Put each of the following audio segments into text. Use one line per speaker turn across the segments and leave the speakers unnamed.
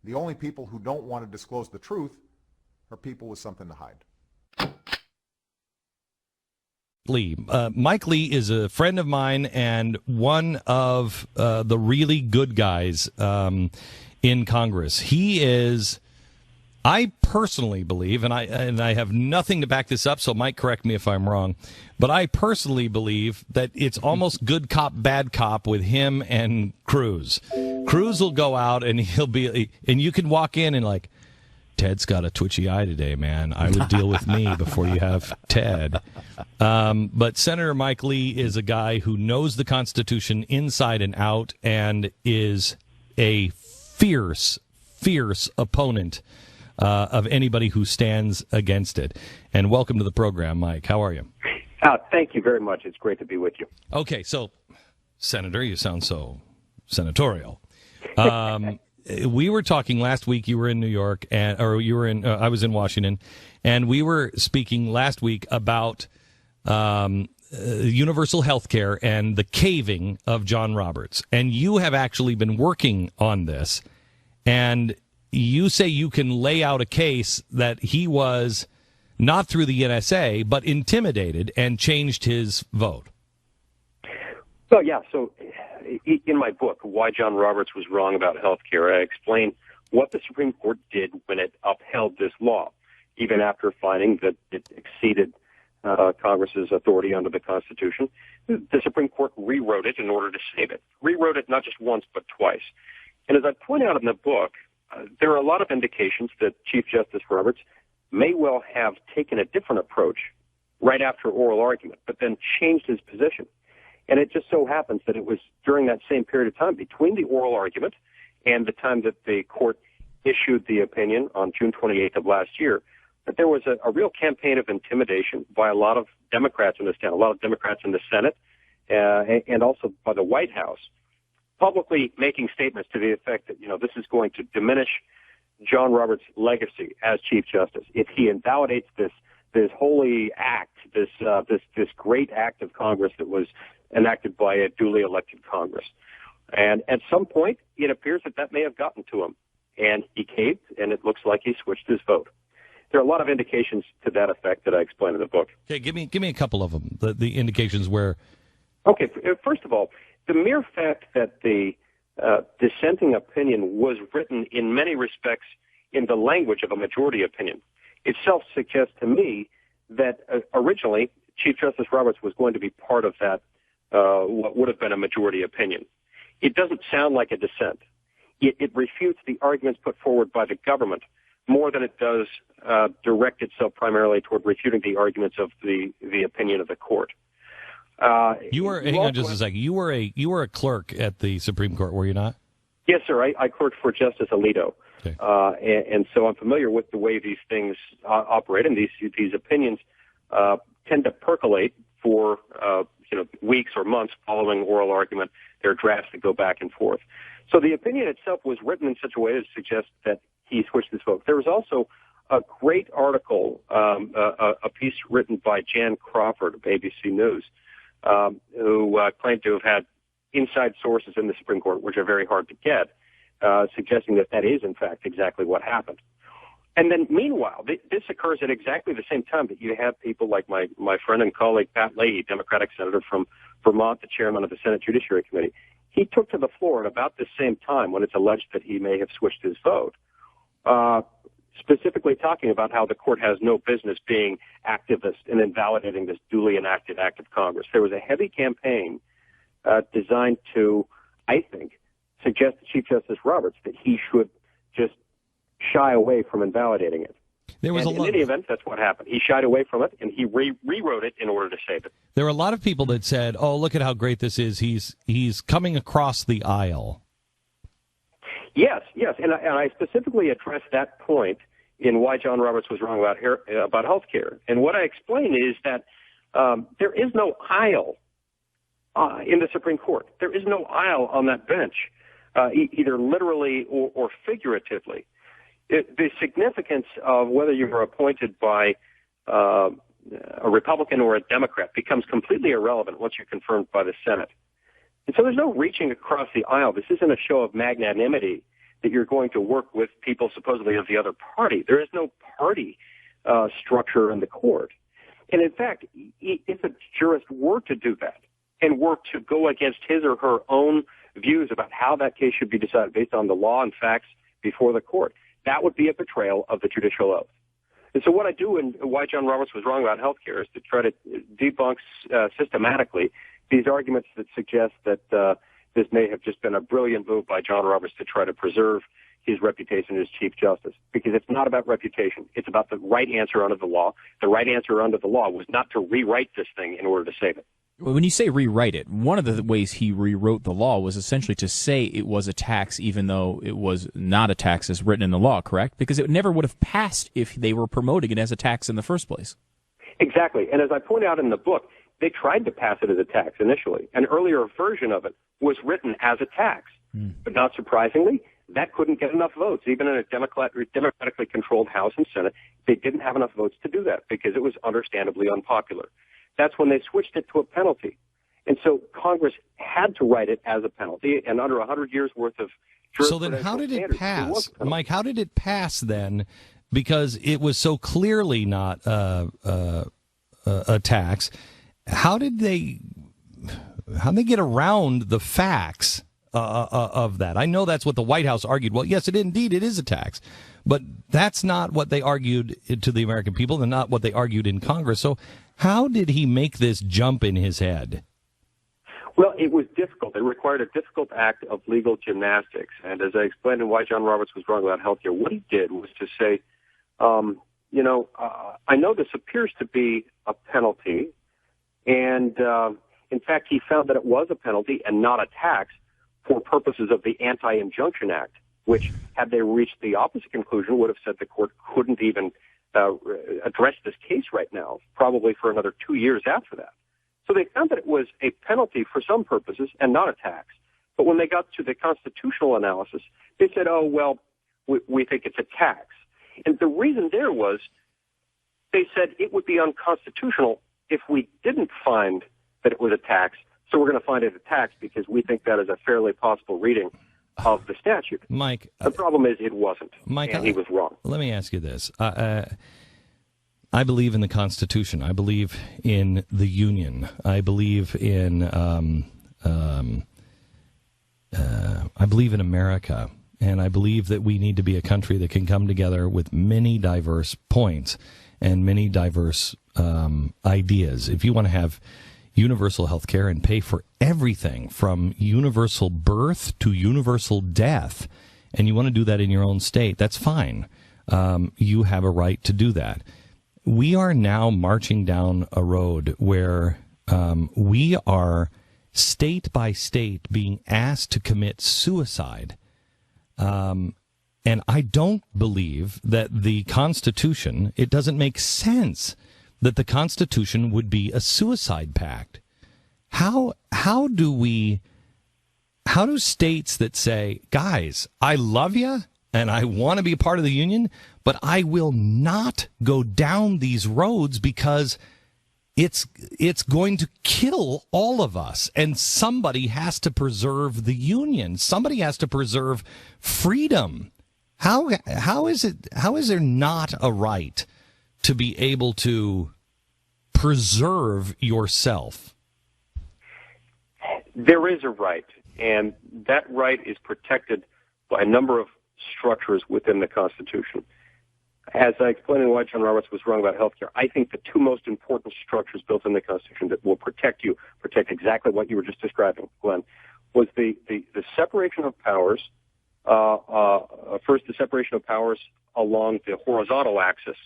The only people who don't want to disclose the truth are people with something to hide.
Lee. Mike Lee is a friend of mine and one of the really good guys in Congress. He is, I personally believe, and I have nothing to back this up, so Mike, correct me if I'm wrong, but I personally believe that it's almost good cop, bad cop with him and Cruz. Cruz will go out and he'll be, and you can walk in and like, Ted's got a twitchy eye today, man. I would deal with me before you have Ted. But Senator Mike Lee is a guy who knows the Constitution inside and out and is a fierce opponent of anybody who stands against it. And welcome to the program, Mike. How are you?
Thank you very much. It's great to be with you.
Okay, so, Senator, you sound so senatorial. We were talking last week. You were in New York, or you were in. I was in Washington, and we were speaking last week about universal health care and the caving of John Roberts. And you have actually been working on this, and you say you can lay out a case that he was not through the NSA, but intimidated and changed his vote.
Well, yeah. So, in my book, Why John Roberts Was Wrong About Health Care, I explain what the Supreme Court did when it upheld this law, even after finding that it exceeded Congress's authority under the Constitution. The Supreme Court rewrote it in order to save it. Rewrote it not just once, but twice. And as I point out in the book, there are a lot of indications that Chief Justice Roberts may well have taken a different approach right after oral argument, but then changed his position. And it just so happens that it was during that same period of time between the oral argument and the time that the court issued the opinion on June 28th of last year that there was a real campaign of intimidation by a lot of Democrats in this town, a lot of Democrats in the Senate, and also by the White House, publicly making statements to the effect that, this is going to diminish John Roberts' legacy as Chief Justice if he invalidates this holy act, this great act of Congress that was enacted by a duly elected Congress. And at some point, it appears that may have gotten to him, and he caved, and it looks like he switched his vote. There are a lot of indications to that effect that I explain in the book.
Okay, give me a couple of them, the indications where.
Okay, first of all, the mere fact that the dissenting opinion was written in many respects in the language of a majority opinion itself suggests to me that originally Chief Justice Roberts was going to be part of that, what would have been a majority opinion. It doesn't sound like a dissent. It refutes the arguments put forward by the government more than it does direct itself primarily toward refuting the arguments of the opinion of the court.
Hang on just a second. You were a clerk at the Supreme Court, were you not?
Yes, sir. I clerked for Justice Alito.
Okay.
And so I'm familiar with the way these things operate, and these opinions tend to percolate for weeks or months following oral argument. There are drafts that go back and forth. So the opinion itself was written in such a way to suggest that he switched his vote. There was also a great article, a piece written by Jan Crawford of ABC News, who claimed to have had inside sources in the Supreme Court, which are very hard to get, suggesting that is, in fact, exactly what happened. And then, meanwhile, this occurs at exactly the same time that you have people like my friend and colleague Pat Leahy, Democratic senator from Vermont, the chairman of the Senate Judiciary Committee. He took to the floor at about the same time when it's alleged that he may have switched his vote, specifically talking about how the court has no business being activist and invalidating this duly enacted act of Congress. There was a heavy campaign designed to, I think, suggest to Chief Justice Roberts that he should just shy away from invalidating it. In any event, that's what happened. He shied away from it, and he rewrote it in order to save it.
There were a lot of people that said, "Oh, look at how great this is. He's coming across the aisle."
Yes, and I specifically addressed that point in Why John Roberts Was Wrong about health care. And what I explain is that there is no aisle in the Supreme Court. There is no aisle on that bench, either literally or figuratively. The significance of whether you were appointed by a Republican or a Democrat becomes completely irrelevant once you're confirmed by the Senate. And so there's no reaching across the aisle. This isn't a show of magnanimity that you're going to work with people supposedly of the other party. There is no party structure in the court. And in fact, if a jurist were to do that and were to go against his or her own views about how that case should be decided based on the law and facts before the court, that would be a betrayal of the judicial oath. And so what I do and why John Roberts was wrong about health care is to try to debunk systematically these arguments that suggest that this may have just been a brilliant move by John Roberts to try to preserve his reputation as Chief Justice, because it's not about reputation. It's about the right answer under the law. The right answer under the law was not to rewrite this thing in order to save it.
When you say rewrite it, one of the ways he rewrote the law was essentially to say it was a tax even though it was not a tax as written in the law, correct? Because it never would have passed if they were promoting it as a tax in the first place.
Exactly. And as I point out in the book, they tried to pass it as a tax initially. An earlier version of it was written as a tax. But not surprisingly, that couldn't get enough votes. Even in a democratically controlled House and Senate, they didn't have enough votes to do that because it was understandably unpopular. That's when they switched it to a penalty. And so Congress had to write it as a penalty, and under 100 years' worth of
So then how did it pass? Mike, how did it pass then? Because it was so clearly not a tax. How did they get around the facts of that? I know that's what the White House argued. Well, yes, it is a tax. But that's not what they argued to the American people and not what they argued in Congress. So how did he make this jump in his head?
Well, it was difficult. It required a difficult act of legal gymnastics. And as I explained in Why John Roberts Was Wrong About Health Care, what he did was to say, I know this appears to be a penalty. And in fact, he found that it was a penalty and not a tax for purposes of the Anti-Injunction Act, which, had they reached the opposite conclusion, would have said the court couldn't even address this case right now, probably for another 2 years after that. So they found that it was a penalty for some purposes and not a tax. But when they got to the constitutional analysis, they said, oh, well, we think it's a tax. And the reason there was they said it would be unconstitutional if we didn't find that it was a tax. So we're going to find it a tax because we think that is a fairly possible reading of the statute.
Mike,
the problem is it wasn't,
Mike,
and he was wrong.
Let me ask you this. I believe in the Constitution. I believe in the Union. I believe in America. And I believe that we need to be a country that can come together with many diverse points and many diverse ideas. If you want to have universal health care and pay for everything from universal birth to universal death, and you want to do that in your own state, that's fine. You have a right to do that. We are now marching down a road where we are state by state being asked to commit suicide. And I don't believe that the Constitution, it doesn't make sense that the Constitution would be a suicide pact. How do states that say, guys, I love you and I want to be a part of the Union, but I will not go down these roads because it's going to kill all of us, and somebody has to preserve the Union. Somebody has to preserve freedom. How is there not a right to be able to preserve yourself?
There is a right, and that right is protected by a number of structures within the Constitution. As I explained in Why John Roberts Was Wrong About Healthcare, I think the two most important structures built in the Constitution that will protect exactly what you were just describing, Glenn, was the separation of powers. First, the separation of powers along the horizontal axis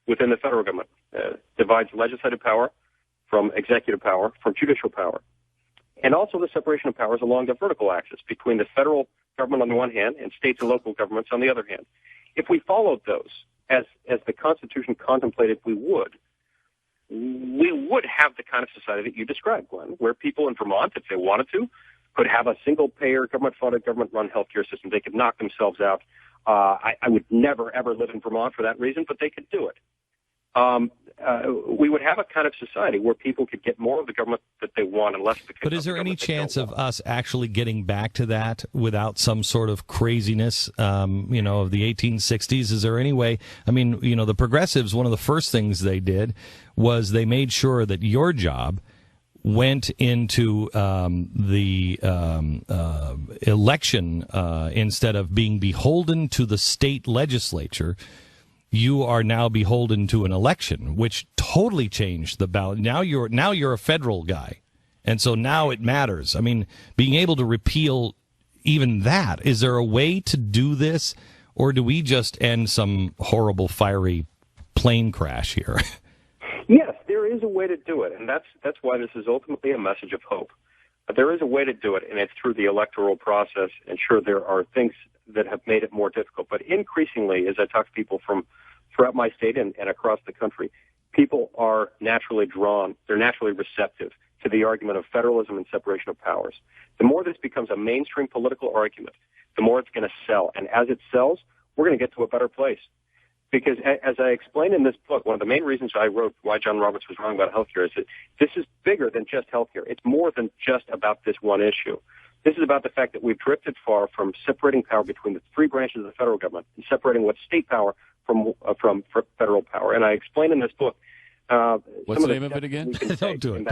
within the federal government divides legislative power from executive power, from judicial power. And also the separation of powers along the vertical axis between the federal government on the one hand and states and local governments on the other hand. If we followed those, as the Constitution contemplated we would have the kind of society that you described, Glenn, where people in Vermont, if they wanted to, could have a single-payer, government-funded, government-run healthcare system. They could knock themselves out. I would never, ever live in Vermont for that reason, but they could do it. we would have a kind of society where people could get more of the government that they want and less of the
But is there any chance of us actually getting back to that without some sort of craziness, of the 1860s? Is there any way? I mean, the progressives, one of the first things they did was they made sure that your job went into the election instead of being beholden to the state legislature. You are now beholden to an election, which totally changed the ballot. Now you're a federal guy, and so now it matters. I mean, being able to repeal even that, is there a way to do this, or do we just end some horrible fiery plane crash here?
Yes, there is a way to do it, and that's why this is ultimately a message of hope. There is a way to do it, and it's through the electoral process. And sure, there are things that have made it more difficult, but increasingly, as I talk to people from throughout my state and across the country, people are naturally drawn, they're naturally receptive to the argument of federalism and separation of powers. The more this becomes a mainstream political argument, the more it's going to sell. And as it sells, we're going to get to a better place. Because as I explained in this book, one of the main reasons I wrote Why John Roberts Was Wrong About Healthcare is that this is bigger than just healthcare. It's more than just about this one issue. This is about the fact that we've drifted far from separating power between the three branches of the federal government and separating what's state power from federal power. And I explain in this book.
What's the name of it again?
Don't do it.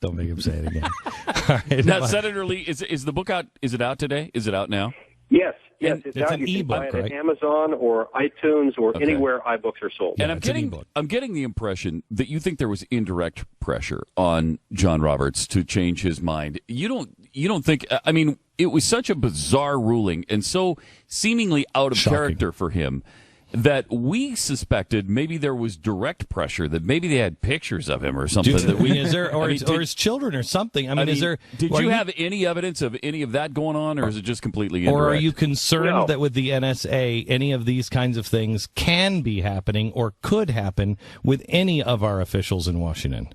Don't make him say it again. All right.
Now, Senator Lee, is the book out? Is it out today? Is it out now?
Yes.
It's
out.
an
You can
ebook,
buy it
right?
at Amazon or iTunes or
Okay.
anywhere iBooks are sold.
And
it's an ebook.
I'm getting the impression that you think there was indirect pressure on John Roberts to change his mind. You don't think? I mean, it was such a bizarre ruling and so seemingly out of
Shocking.
character for him that we suspected maybe there was direct pressure, that maybe they had pictures of him or something. That we
Is there, or his children or something? I mean, is there?
Did
are
you have any evidence of any of that going on, or is it just completely indirect?
Or are you concerned
No.
that with the NSA, any of these kinds of things can be happening or could happen with any of our officials in Washington?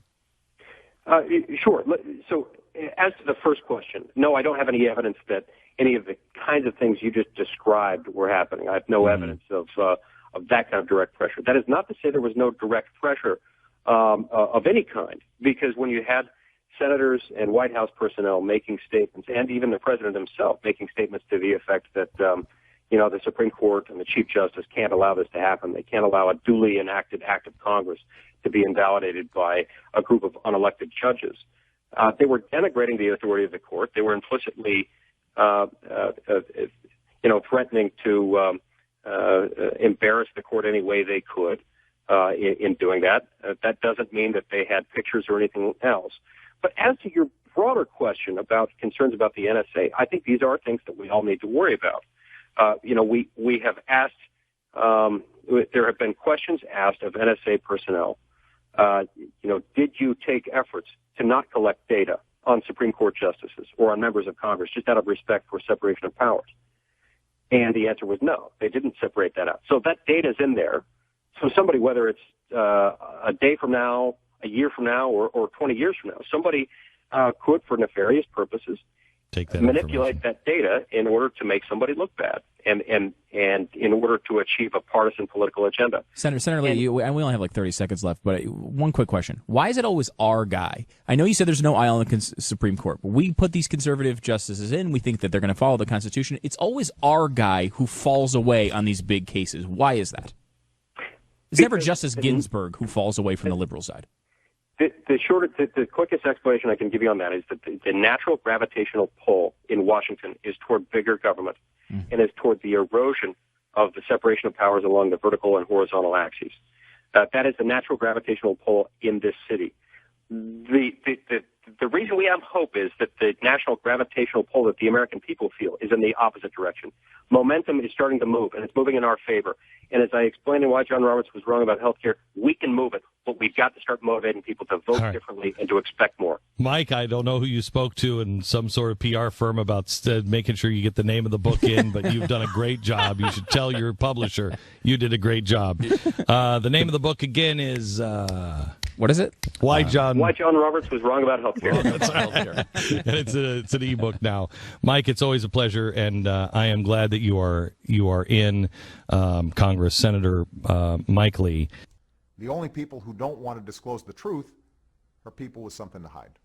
Sure. So as to the first question, no, I don't have any evidence that any of the kinds of things you just described were happening. I have no evidence of that kind of direct pressure. That is not to say there was no direct pressure of any kind, because when you had senators and White House personnel making statements, and even the president himself making statements to the effect that the Supreme Court and the Chief Justice can't allow this to happen. They can't allow a duly enacted act of Congress to be invalidated by a group of unelected judges. They were denigrating the authority of the court. They were implicitly, threatening to embarrass the court any way they could in doing that. That doesn't mean that they had pictures or anything else. But as to your broader question about concerns about the NSA, I think these are things that we all need to worry about. We have asked, there have been questions asked of NSA personnel. Did you take efforts to not collect data on Supreme Court justices or on members of Congress just out of respect for separation of powers? And the answer was no. They didn't separate that out. So that data is in there. So somebody, whether it's a day from now, a year from now, or 20 years from now, somebody could, for nefarious purposes,
Take that
manipulate
information.
that data in order to make somebody look bad and in order to achieve a partisan political agenda.
Senator Lee, and we only have like 30 seconds left, but one quick question. Why is it always our guy? I know you said there's no aisle in the Supreme Court, but we put these conservative justices in. We think that they're going to follow the Constitution. It's always our guy who falls away on these big cases. Why is that? It's never Justice Ginsburg who falls away from the liberal side.
The quickest explanation I can give you on that is that the natural gravitational pull in Washington is toward bigger government and is toward the erosion of the separation of powers along the vertical and horizontal axes. That is the natural gravitational pull in this city. The reason we have hope is that the national gravitational pull that the American people feel is in the opposite direction. Momentum is starting to move, and it's moving in our favor. And as I explained in Why John Roberts Was Wrong About Healthcare, we can move it, but we've got to start motivating people to vote differently and to expect more.
Mike, I don't know who you spoke to in some sort of PR firm about making sure you get the name of the book in, but you've done a great job. You should tell your publisher you did a great job. The name of the book again is...
What is it?
Why John
Roberts Was Wrong About Healthcare.
That's right. And it's an ebook now. Mike, it's always a pleasure, and I am glad that you are in Congress. Senator Mike Lee.
The only people who don't want to disclose the truth are people with something to hide.